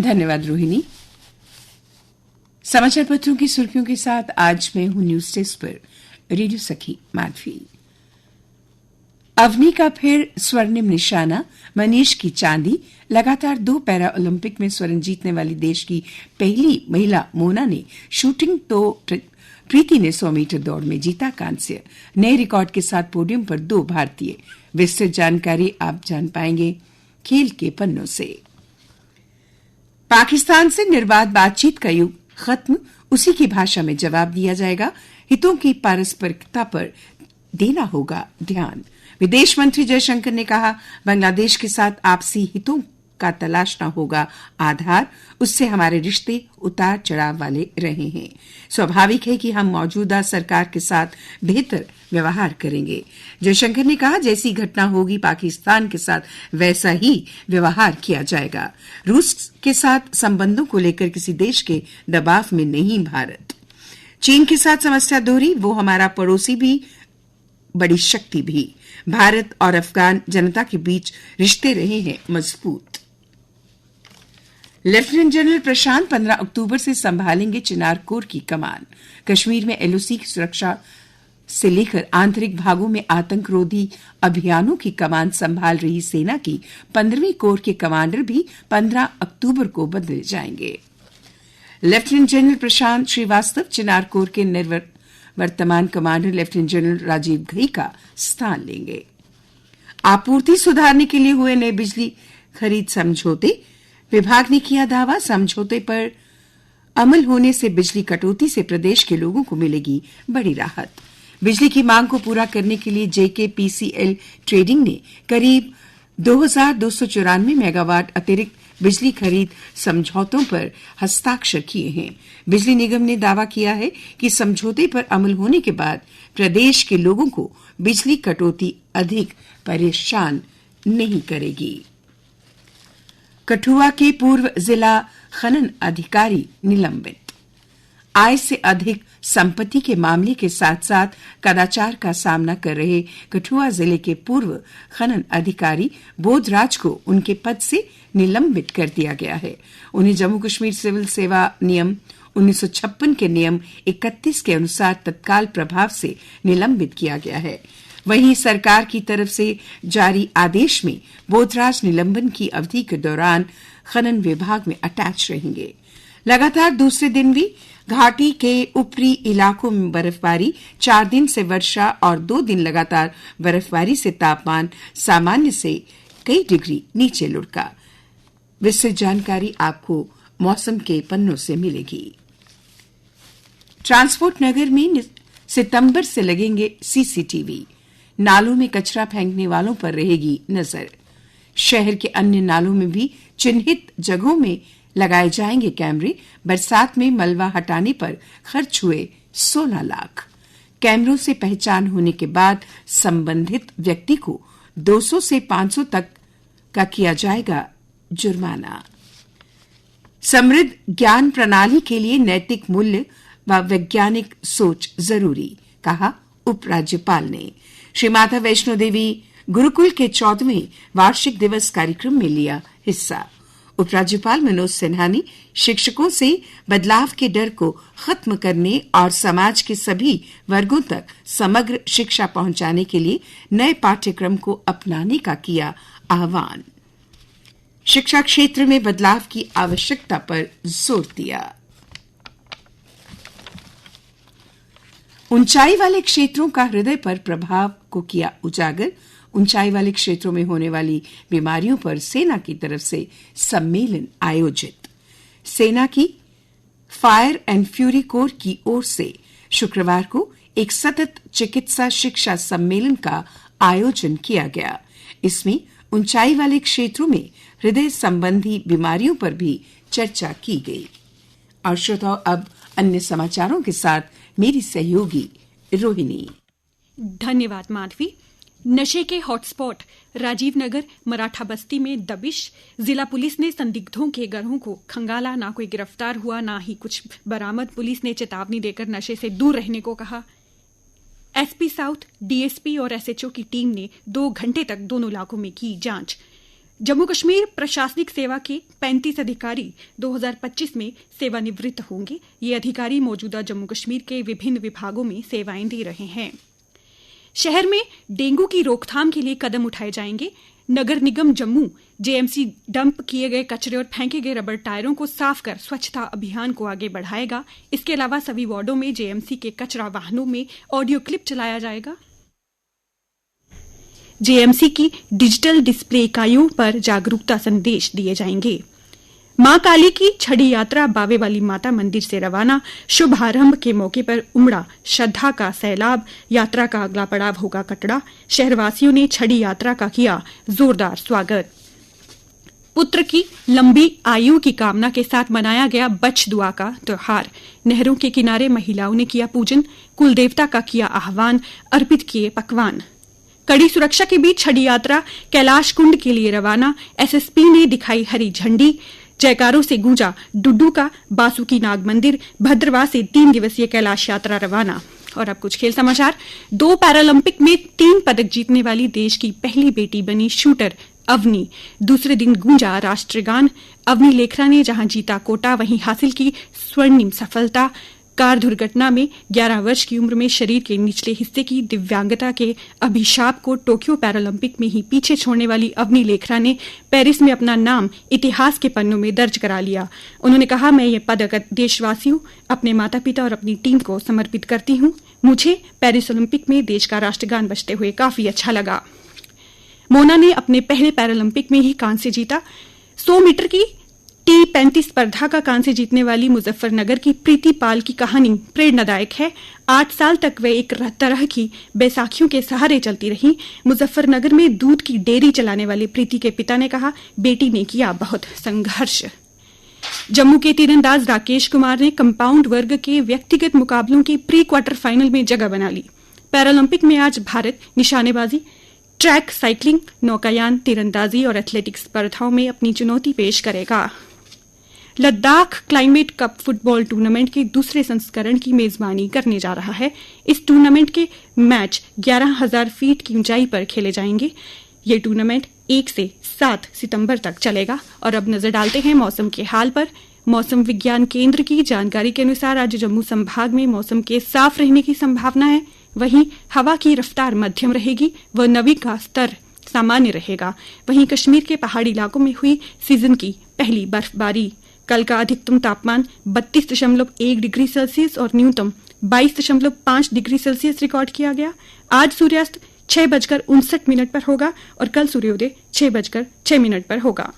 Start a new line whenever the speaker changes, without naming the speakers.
धन्यवाद रोहिणी। समाचार पत्रों की सुर्खियों के साथ आज मैं हूं न्यूज डेस्क पर रेडियो सखी माधवी। अवनी का फिर स्वर्णिम निशाना, मनीष की चांदी। लगातार 2 पैरा ओलंपिक में स्वर्ण जीतने वाली देश की पहली महिला मोना ने शूटिंग तो प्रीति ने 100 मीटर दौड़ में जीता कांस्य। नए रिकॉर्ड के साथ पोडियम पर 2 भारतीय। विस्तृत जानकारी आप जान पाएंगे खेल के पन्नों से। पाकिस्तान से निर्बाध बातचीत का युग खत्म, उसी की भाषा में जवाब दिया जाएगा। हितों की पारस्परिकता पर देना होगा ध्यान। विदेश मंत्री जयशंकर ने कहा, बांग्लादेश के साथ आपसी हितों का तलाशना होगा आधार, उससे हमारे रिश्ते उतार चढ़ाव वाले रहे हैं। स्वाभाविक है कि हम मौजूदा सरकार के साथ बेहतर व्यवहार करेंगे। जयशंकर ने कहा, जैसी घटना होगी पाकिस्तान के साथ वैसा ही व्यवहार किया जाएगा। रूस के साथ संबंधों को लेकर किसी देश के दबाव में नहीं भारत। चीन के साथ समस्या दोहरी, वो हमारा पड़ोसी भी बड़ी शक्ति भी। भारत और अफगान जनता के बीच रिश्ते रहे हैं मजबूत। लेफ्टिनेंट जनरल प्रशांत 15 अक्टूबर से संभालेंगे चिनार कोर की कमान। कश्मीर में एलओसी की सुरक्षा से लेकर आंतरिक भागों में आतंकरोधी अभियानों की कमान संभाल रही सेना की 15वीं कोर के कमांडर भी 15 अक्टूबर को बदले जाएंगे। Lieutenant general Prashant Srivastava Chinar corps के वर्तमान commander lieutenant general Rajiv Ghai का स्थान लेंगे। आपूर्ति सुधारने के लिए हुए नए बिजली खरीद समझौते, विभाग ने किया दावा, समझौते पर अमल होने से बिजली कटौती से प्रदेश के लोगों को मिलेगी बड़ी राहत। बिजली की मांग को पूरा करने के लिए जेकेपीसीएल ट्रेडिंग ने करीब 2294 मेगावाट अतिरिक्त बिजली खरीद समझौतों पर हस्ताक्षर किए हैं। बिजली निगम ने दावा किया है कि समझौते पर अमल होने के बाद प्रदेश के लोगों को बिजली कटौती अधिक परेशान नहीं करेगी। कठुआ के पूर्व जिला खनन अधिकारी निलंबित। आय से अधिक संपत्ति के मामले के साथ साथ कदाचार का सामना कर रहे कठुआ जिले के पूर्व खनन अधिकारी बोधराज को उनके पद से निलंबित कर दिया गया है। उन्हें जम्मू कश्मीर सिविल सेवा नियम 1956 के नियम 31 के अनुसार तत्काल प्रभाव से निलंबित किया गया है। वहीं सरकार की तरफ से जारी आदेश में बोधराज निलंबन की अवधि के दौरान खनन विभाग में अटैच रहेंगे। लगातार दूसरे दिन भी घाटी के ऊपरी इलाकों में बर्फबारी, 4 दिन से वर्षा और 2 दिन लगातार बर्फबारी से तापमान सामान्य से कई डिग्री नीचे लुढ़का। विस्तृत जानकारी आपको मौसम के पन्नों से मिलेगी। ट्रांसपोर्ट नगर में सितंबर से लगेंगे सीसीटीवी। नालों में कचरा फेंकने वालों पर रहेगी नजर। शहर के अन्य नालों में भी चिन्हित जगहों में लगाए जाएंगे कैमरे। बरसात में मलबा हटाने पर खर्च हुए 16 लाख। कैमरों से पहचान होने के बाद संबंधित व्यक्ति को 200 से 500 तक का किया जाएगा जुर्माना। समृद्ध ज्ञान प्रणाली के लिए नैतिक मूल्य व वैज्ञानिक सोच जरूरी, कहा उपराज्यपाल ने। श्री माता वैष्णो देवी गुरुकुल के 14वें वार्षिक दिवस कार्यक्रम में लिया हिस्सा। उपराज्यपाल मनोज सिन्हा ने शिक्षकों से बदलाव के डर को खत्म करने और समाज के सभी वर्गों तक समग्र शिक्षा पहुंचाने के लिए नए पाठ्यक्रम को अपनाने का किया आह्वान। शिक्षा क्षेत्र में बदलाव की आवश्यकता पर जोर दिया। ऊंचाई वाले क्षेत्रों का हृदय पर प्रभाव को किया उजागर। ऊंचाई वाले क्षेत्रों में होने वाली बीमारियों पर सेना की तरफ से सम्मेलन आयोजित। सेना की फायर एंड फ्यूरी कोर की ओर से शुक्रवार को एक सतत चिकित्सा शिक्षा सम्मेलन का आयोजन किया गया। इसमें ऊंचाई वाले क्षेत्रों में हृदय संबंधी बीमारियों पर भी चर्चा की गई। और श्रोताओ, अब अन्य समाचारों के साथ मेरी सहयोगी रोहिणी।
धन्यवाद माधवी। नशे के हॉटस्पॉट राजीव नगर मराठा बस्ती में दबिश। जिला पुलिस ने संदिग्धों के गिरोह को खंगाला। ना कोई गिरफ्तार हुआ, ना ही कुछ बरामद। पुलिस ने चेतावनी देकर नशे से दूर रहने को कहा। एसपी साउथ, डीएसपी और एसएचओ की टीम ने 2 घंटे तक दोनों इलाकों में की जांच। जम्मू कश्मीर प्रशासनिक सेवा के 35 अधिकारी 2025 में सेवानिवृत्त होंगे। ये अधिकारी मौजूदा जम्मू कश्मीर के विभिन्न विभागों में सेवाएं दे रहे हैं। शहर में डेंगू की रोकथाम के लिए कदम उठाए जाएंगे। नगर निगम जम्मू जेएमसी डंप किए गए कचरे और फेंके गए रबर टायरों को साफ कर स्वच्छता अभियान को आगे बढ़ाएगा। इसके अलावा सभी वार्डों में जेएमसी के कचरा वाहनों में ऑडियो क्लिप चलाया जाएगा। जेएमसी की डिजिटल डिस्प्ले इकाइयों पर जागरूकता संदेश दिए जाएंगे। मां काली की छड़ी यात्रा बावे वाली माता मंदिर से रवाना। शुभारंभ के मौके पर उमड़ा श्रद्धा का सैलाब। यात्रा का अगला पड़ाव होगा कटड़ा। शहरवासियों ने छड़ी यात्रा का किया जोरदार स्वागत। पुत्र की लंबी आयु की कामना के साथ मनाया गया बच्च दुआ का त्योहार। नहरों के किनारे महिलाओं ने किया पूजन। कुल देवता का किया आह्वान। अर्पित किए पकवान। कड़ी सुरक्षा के बीच छड़ी यात्रा कैलाश कुंड के लिए रवाना। एसएसपी ने दिखाई हरी झंडी। जयकारों से गूंजा डुड्डू का बासुकी नाग मंदिर। भद्रवाह से 3 दिवसीय कैलाश यात्रा रवाना। और अब कुछ खेल समाचार। 2 पैरालंपिक में 3 पदक जीतने वाली देश की पहली बेटी बनी शूटर अवनी। दूसरे दिन गूंजा राष्ट्रगान। अवनी लेखरा ने जहां जीता कोटा, वहीं हासिल की स्वर्णिम सफलता। कार दुर्घटना में 11 वर्ष की उम्र में शरीर के निचले हिस्से की दिव्यांगता के अभिशाप को टोक्यो पैरालंपिक में ही पीछे छोड़ने वाली अवनी लेखरा ने पेरिस में अपना नाम इतिहास के पन्नों में दर्ज करा लिया। उन्होंने कहा, मैं ये पदक देशवासियों, अपने माता पिता और अपनी टीम को समर्पित करती हूं। मुझे पेरिस ओलंपिक में देश का राष्ट्रगान बजते हुए काफी अच्छा लगा। मोना ने अपने पहले पैरालंपिक में ही कांस्य जीता। 100 मीटर की T35 स्पर्धा का कांस्य जीतने वाली मुजफ्फरनगर की प्रीति पाल की कहानी प्रेरणादायक है। 8 साल तक वे एक तरह की बैसाखियों के सहारे चलती रहीं। मुजफ्फरनगर में दूध की डेयरी चलाने वाली प्रीति के पिता ने कहा, बेटी ने किया बहुत संघर्ष। जम्मू के तीरंदाज राकेश कुमार ने कंपाउंड वर्ग के व्यक्तिगत मुकाबलों के प्री क्वार्टर फाइनल में जगह बना ली। पैरालंपिक में आज भारत निशानेबाजी, ट्रैक, साइकिलिंग, नौकायान, तीरंदाजी और एथलेटिक्स स्पर्धाओं में अपनी चुनौती पेश करेगा। Ladakh climate cup football tournament के दूसरे संस्करण की मेजबानी करने जा रहा है। इस टूर्नामेंट के मैच 11,000 फीट की ऊंचाई पर खेले जाएंगे। ये टूर्नामेंट 1 से 7 सितंबर तक चलेगा। और अब नजर डालते हैं मौसम के हाल पर। मौसम विज्ञान केंद्र की जानकारी के अनुसार आज जम्मू संभाग में मौसम के साफ रहने की संभावना है। वहीं हवा की रफ्तार मध्यम रहेगी व नमी का स्तर सामान्य रहेगा। वहीं कश्मीर के पहाड़ी इलाकों में हुई सीजन की पहली बर्फबारी। कल का अधिकतम तापमान 32.1 डिग्री सेल्सियस और न्यूनतम 22.5 डिग्री सेल्सियस रिकॉर्ड किया गया। आज सूर्यास्त 6:59 पर होगा और कल सूर्योदय 6:06 पर होगा।